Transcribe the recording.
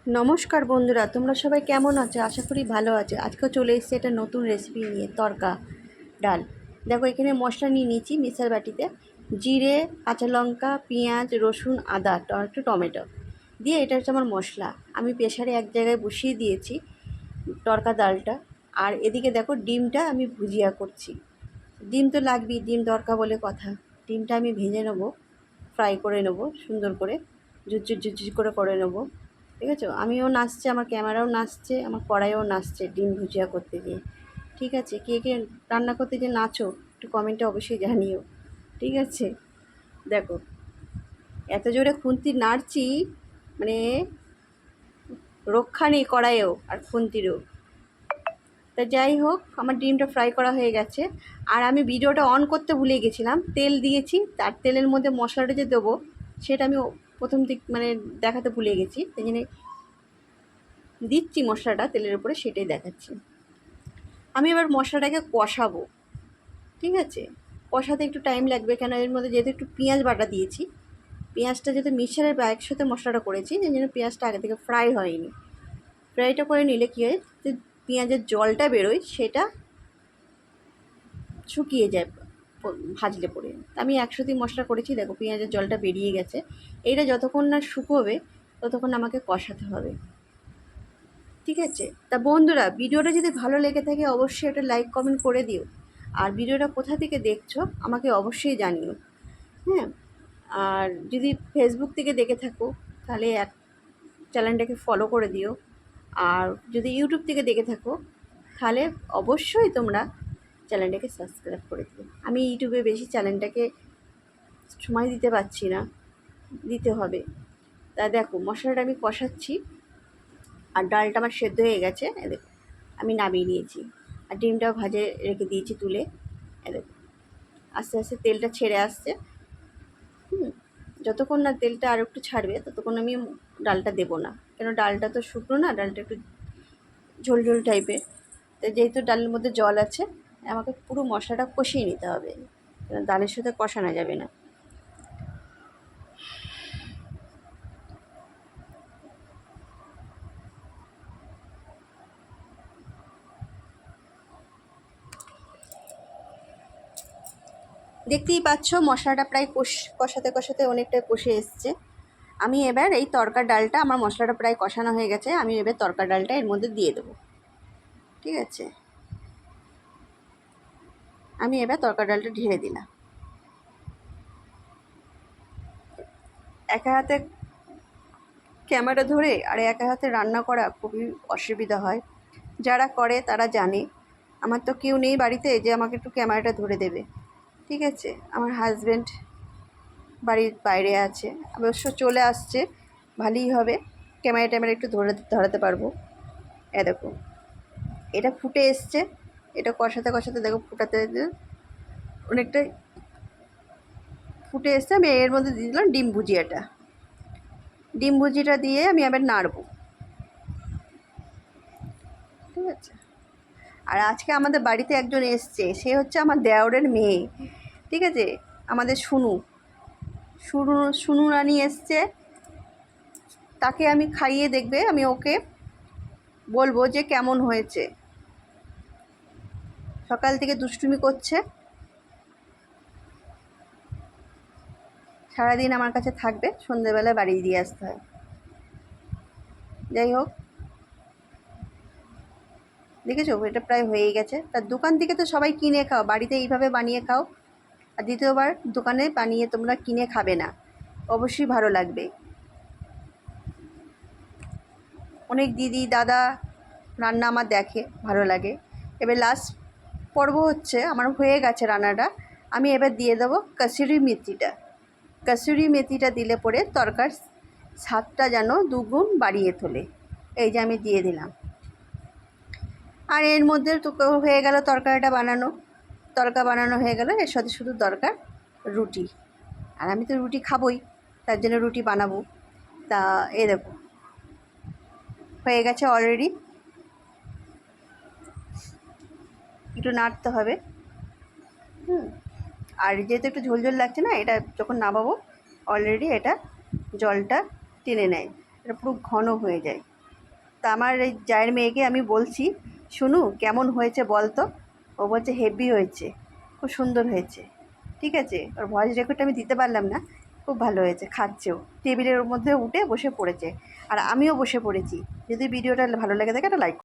নমস্কার বন্ধুরা, তোমরা সবাই কেমন আছো? আশা করি ভালো আছো। আজকে চলে এসেছি একটা নতুন রেসিপি নিয়ে, তড়কা ডাল। দেখো এখানে মশলা নিয়ে নিয়েছি মিক্সার বাটিতে। জিরে, কাঁচা লঙ্কা, পেঁয়াজ, রসুন, আদা, একটু টমেটো দিয়ে এটা হচ্ছে আমার মশলা। আমি প্রেসারে এক জায়গায় বসিয়ে দিয়েছি তড়কা ডালটা। আর এদিকে দেখো ডিমটা আমি ভুজিয়া করছি। ডিম তো লাগবেই, ডিম তড়কা বলে কথা। ডিমটা আমি ভেজে নেবো, ফ্রাই করে নেবো সুন্দর করে, ঝুরঝুর ঝুরঝুর করে নেবো। ঠিক আছে, আমিও নাচছে, আমার ক্যামেরাও নাচছে, আমার কড়াইও নাচছে ডিম ভুজিয়া করতে গিয়ে। ঠিক আছে, কে কে রান্না করতে গিয়ে নাচো একটু কমেন্টে অবশ্যই জানিও। ঠিক আছে, দেখো এত জোরে খুন্তি নাড়ছি, মানে রক্ষা নেই কড়াইয়েও আর খুন্তিরও। তা যাই হোক, আমার ডিমটা ফ্রাই করা হয়ে গেছে। আর আমি ভিডিওটা অন করতে ভুলে গেছিলাম, তেল দিয়েছি, তার তেলের মধ্যে মশলাটা যে দেবো সেটা আমি প্রথম দিক মানে দেখাতে ভুলে গেছি, তাই জন্য দিচ্ছি মশলাটা তেলের উপরে, সেটাই দেখাচ্ছি। আমি এবার মশলাটাকে কষাবো। ঠিক আছে, কষাতে একটু টাইম লাগবে, কেন এর মধ্যে যেহেতু একটু পেঁয়াজ বাটা দিয়েছি। পেঁয়াজটা যেহেতু মিক্সারের বা একসাথে মশলাটা করেছি, সেই জন্য পেঁয়াজটা আগে থেকে ফ্রাই হয়নি। ফ্রাইটা করে নিলে কী হয়, যে পেঁয়াজের জলটা বেরোয় সেটা শুকিয়ে যায় ভাজলে পরে। আমি একসাথে মশলা করেছি, দেখো পেঁয়াজের জলটা বেরিয়ে গেছে। এইটা যতক্ষণ না শুকোবে ততক্ষণ আমাকে কষাতে হবে। ঠিক আছে, তা বন্ধুরা ভিডিওটা যদি ভালো লেগে থাকে অবশ্যই একটা লাইক কমেন্ট করে দিও। আর ভিডিওটা কোথা থেকে দেখছো আমাকে অবশ্যই জানিও। হ্যাঁ, আর যদি ফেসবুক থেকে দেখে থাকো তাহলে চ্যানেলটাকে ফলো করে দিও। আর যদি ইউটিউব থেকে দেখে থাকো তাহলে অবশ্যই তোমরা চ্যানেলটাকে সাবস্ক্রাইব করে দিও। আমি ইউটিউবে বেশি চ্যানেলটাকে সময় দিতে পারছি না, দিতে হবে। তা দেখো মশলাটা আমি কষাচ্ছি, আর ডালটা আমার সেদ্ধ হয়ে গেছে। দেখো আমি নামিয়ে নিয়েছি, আর ডিমটাও ভাজে রেখে দিয়েছি তুলে। দেখো আস্তে আস্তে তেলটা ছেড়ে আসছে। যতক্ষণ না তেলটা আর একটু ছাড়বে ততক্ষণ আমি ডালটা দেবো না, কেন ডালটা তো শুকনো না, ডালটা একটু ঝোল ঝোল টাইপের। তো যেহেতু ডালের মধ্যে জল আছে, আমাকে পুরো মশলাটা কষিয়ে নিতে হবে, কেন ডালের সাথে কষানো যাবে না। দেখতেই পাচ্ছ মশলাটা প্রায় কষাতে কষাতে অনেকটাই কষে এসছে। আমি এবার এই তড়কা ডালটা, আমার মশলাটা প্রায় কষানো হয়ে গেছে, আমি এবার তড়কা ডালটা এর মধ্যে দিয়ে দেবো। ঠিক আছে, আমি এবার তড়কা ডালটা ঢেলে দিলাম। একা হাতে ক্যামেরা ধরে আর একা হাতে রান্না করা খুবই অসুবিধা হয়। যারা করে তারা জানে। আমার তো কেউ নেই বাড়িতে যে আমাকে একটু ক্যামেরাটা ধরে দেবে। ঠিক আছে, আমার হাজব্যান্ড বাড়ির বাইরে আছে, অবশ্য চলে আসছে, ভালোই হবে, ক্যামেরা একটু ধরাতে পারবো। দেখো এটা ফুটে এসছে, এটা কষাতে কষাতে দেখো ফুটাতে অনেকটাই ফুটে এসছে। আমি এর মধ্যে দিয়ে দিলাম ডিম ভুজিয়াটা। ডিম ভুজিটা দিয়ে আমি আবার নাড়বো। ঠিক আছে, আর আজকে আমাদের বাড়িতে একজন এসছে, সে হচ্ছে আমার দেওরের মেয়ে। ঠিক আছে, আমাদের শুনু শুনু শুনু রানী এসছে, তাকে আমি খাইয়ে দেখবে, আমি ওকে বলবো যে কেমন হয়েছে। সকাল থেকে দুষ্টুমি করছে, সারাদিন আমার কাছে থাকবে, সন্ধ্যেবেলায় বাড়ি দিয়ে আসতে হয়। যাই হোক, দেখেছো এটা প্রায় হয়েই গেছে। তার দোকান থেকে তো সবাই কিনে খাও, বাড়িতে এইভাবে বানিয়ে খাও। আর দ্বিতীয়বার দোকানে বানিয়ে তোমরা কিনে খাবে না, অবশ্যই ভালো লাগবে। অনেক দিদি দাদা রান্না আমার দেখে, ভালো লাগে। এবার লাস্ট পর্ব হচ্ছে, আমার হয়ে গেছে রান্নাটা। আমি এবার দিয়ে দেবো কসুরি মেথিটা। কসুরি মেথিটা দিলে পরে তরকার স্বাদটা যেন দুগুণ বাড়িয়ে তোলে। এই যে আমি দিয়ে দিলাম। আর এর মধ্যে তো হয়ে গেল তরকারিটা বানানো, তরকা বানানো হয়ে গেল। এর সাথে শুধু দরকার রুটি, আর আমি তো রুটি খাবই, তার জন্য রুটি বানাবো। তা দেখো হয়ে গেছে অলরেডি, একটু নাড়তে হবে। আর যেহেতু একটু ঝোল ঝোল লাগছে না, এটা যখন নামাবো অলরেডি এটা জলটা টেনে নেয়, এটা পুরো ঘন হয়ে যায়। তা আমার এই জায়ের মেয়েকে আমি বলছি, শুনু কেমন হয়েছে বল তো। ও বলছে হেভি হয়েছে, খুব সুন্দর হয়েছে। ঠিক আছে, ওর ভয়েস রেকর্ডটা আমি দিতে পারলাম না। খুব ভালো হয়েছে, খাচ্ছেও, টেবিলের মধ্যে উঠে বসে পড়েছে। আর আমিও বসে পড়েছি। যদি ভিডিওটা ভালো লাগে থাকে একটা লাইক